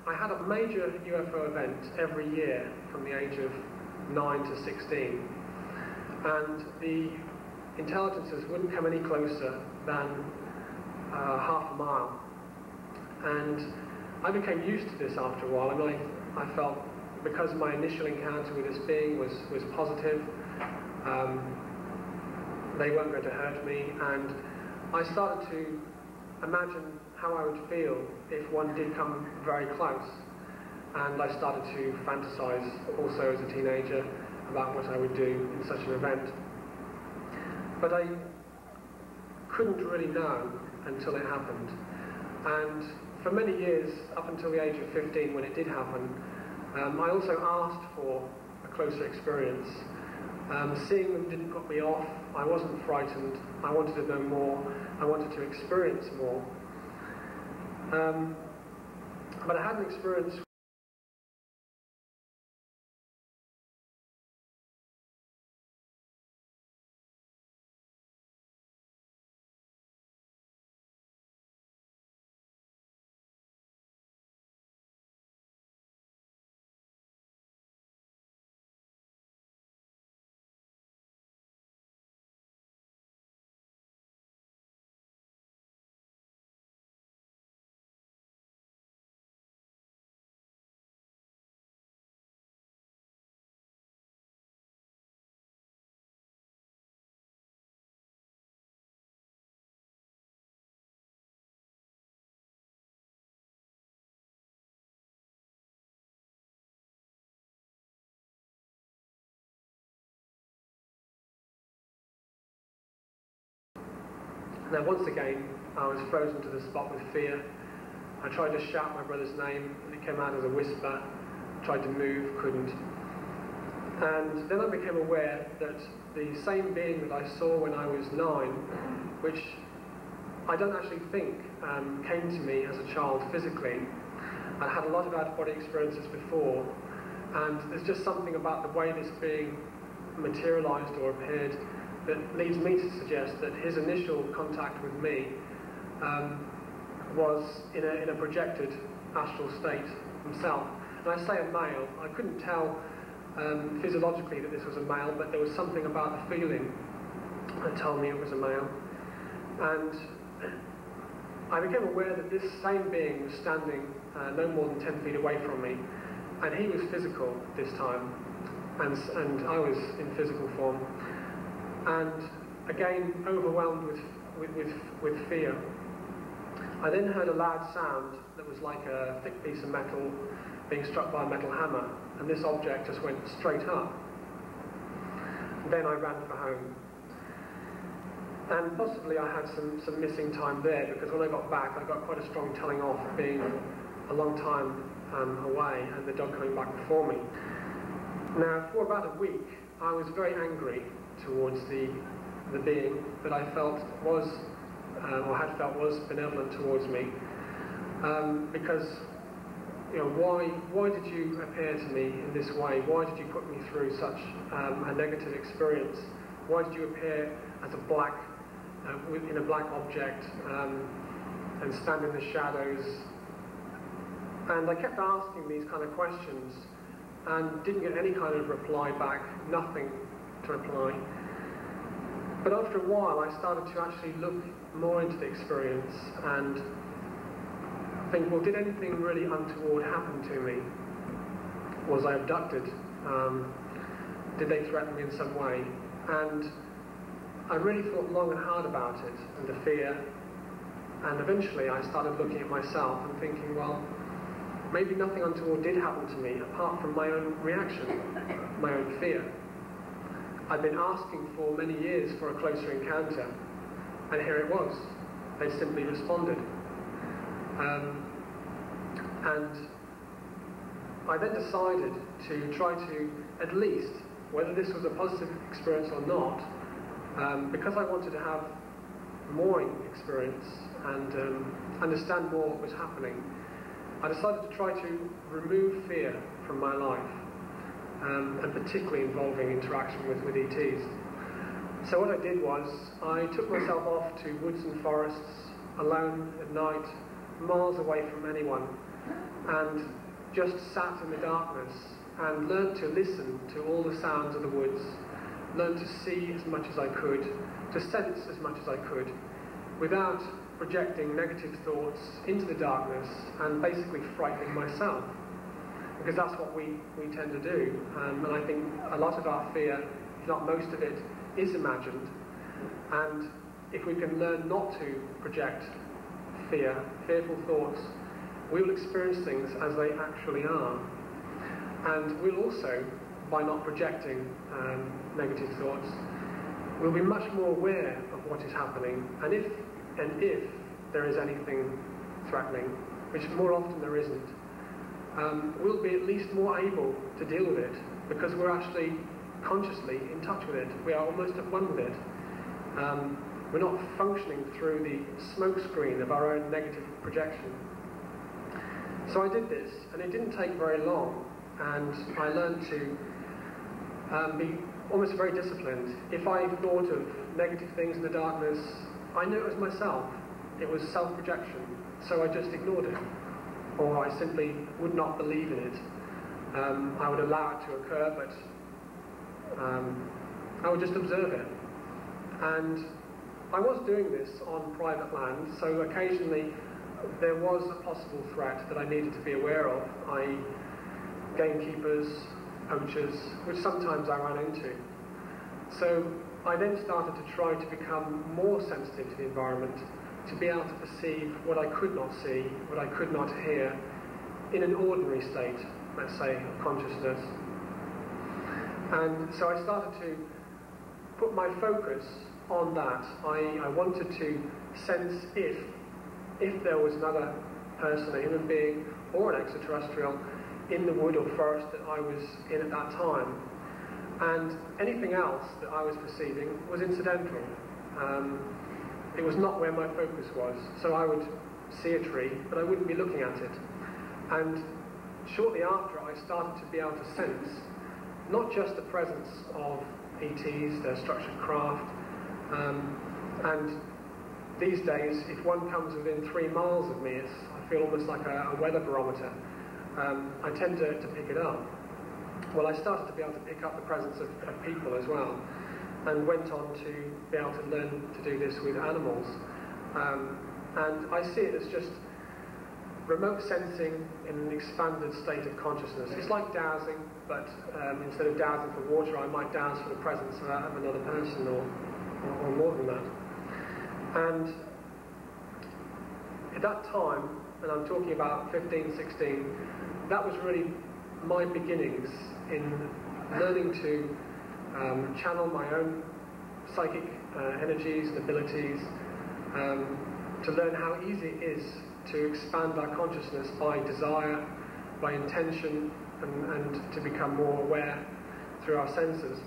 I had a major UFO event every year from the age of 9 to 16, and the intelligences wouldn't come any closer than half a mile. And I became used to this after a while, and I felt, because my initial encounter with this being was positive, they weren't going to hurt me, and I started to imagine how I would feel if one did come very close. And I started to fantasize also as a teenager about what I would do in such an event. But I couldn't really know until it happened. And for many years, up until the age of 15 when it did happen, I also asked for a closer experience. Seeing them didn't put me off. I wasn't frightened. I wanted to know more. I wanted to experience more. But I had an experience. Now once again, I was frozen to the spot with fear. I tried to shout my brother's name, and it came out as a whisper. Tried to move, couldn't. And then I became aware that the same being that I saw when I was 9, which I don't actually think came to me as a child physically. I had a lot of out-of-body experiences before, and there's just something about the way this being materialized or appeared that leads me to suggest that his initial contact with me was in a projected astral state himself. And I say a male. I couldn't tell physiologically that this was a male, but there was something about the feeling that told me it was a male. And I became aware that this same being was standing no more than 10 feet away from me, and he was physical this time, and I was in physical form. And again, overwhelmed with fear. I then heard a loud sound that was like a thick piece of metal being struck by a metal hammer, and this object just went straight up. Then I ran for home. And possibly I had some missing time there, because when I got back, I got quite a strong telling off of being a long time away, and the dog coming back before me. Now, for about a week, I was very angry towards the being that I felt was, or had felt was benevolent towards me, because, you know, why did you appear to me in this way? Why did you put me through such a negative experience? Why did you appear as a black, in a black object, and stand in the shadows? And I kept asking these kind of questions, and didn't get any kind of reply back, nothing to reply. But after a while I started to actually look more into the experience and think, well, did anything really untoward happen to me? Was I abducted? Did they threaten me in some way? And I really thought long and hard about it, and the fear, and eventually I started looking at myself and thinking, well, maybe nothing untoward did happen to me apart from my own reaction, my own fear. I'd been asking for many years for a closer encounter, and here it was. They simply responded. And I then decided to try to, at least, whether this was a positive experience or not, because I wanted to have more experience and understand more what was happening, I decided to try to remove fear from my life, and particularly involving interaction with ETs. So what I did was, I took myself off to woods and forests, alone at night, miles away from anyone, and just sat in the darkness and learned to listen to all the sounds of the woods, learned to see as much as I could, to sense as much as I could, without projecting negative thoughts into the darkness and basically frightening myself. Because that's what we tend to do. And I think a lot of our fear, if not most of it, is imagined. And if we can learn not to project fearful thoughts, we will experience things as they actually are. And we'll also, by not projecting negative thoughts, we'll be much more aware of what is happening, and if there is anything threatening, which more often there isn't, we'll be at least more able to deal with it, because we're actually consciously in touch with it. We are almost at one with it. We're not functioning through the smoke screen of our own negative projection. So I did this, and it didn't take very long, and I learned to be almost very disciplined. If I thought of negative things in the darkness, I knew it was myself. It was self-projection, so I just ignored it, or I simply would not believe in it. I would allow it to occur, but I would just observe it. And I was doing this on private land, so occasionally there was a possible threat that I needed to be aware of, i.e. gamekeepers, poachers, which sometimes I ran into. So I then started to try to become more sensitive to the environment, to be able to perceive what I could not see, what I could not hear, in an ordinary state, let's say, of consciousness. And so I started to put my focus on that. I wanted to sense if there was another person, a human being, or an extraterrestrial, in the wood or forest that I was in at that time. And anything else that I was perceiving was incidental. It was not where my focus was. So I would see a tree, but I wouldn't be looking at it. And shortly after, I started to be able to sense not just the presence of ETs, their structured craft, and these days, if one comes within 3 miles of me, I feel almost like a weather barometer. I tend to pick it up. Well, I started to be able to pick up the presence of people as well, and went on to be able to learn to do this with animals. And I see it as just remote sensing in an expanded state of consciousness. It's like dowsing, but instead of dowsing for water, I might douse for the presence of another person, or more than that. And at that time, and I'm talking about 15, 16, that was really my beginnings in learning to channel my own psychic energies and abilities, to learn how easy it is to expand our consciousness by desire, by intention, and to become more aware through our senses.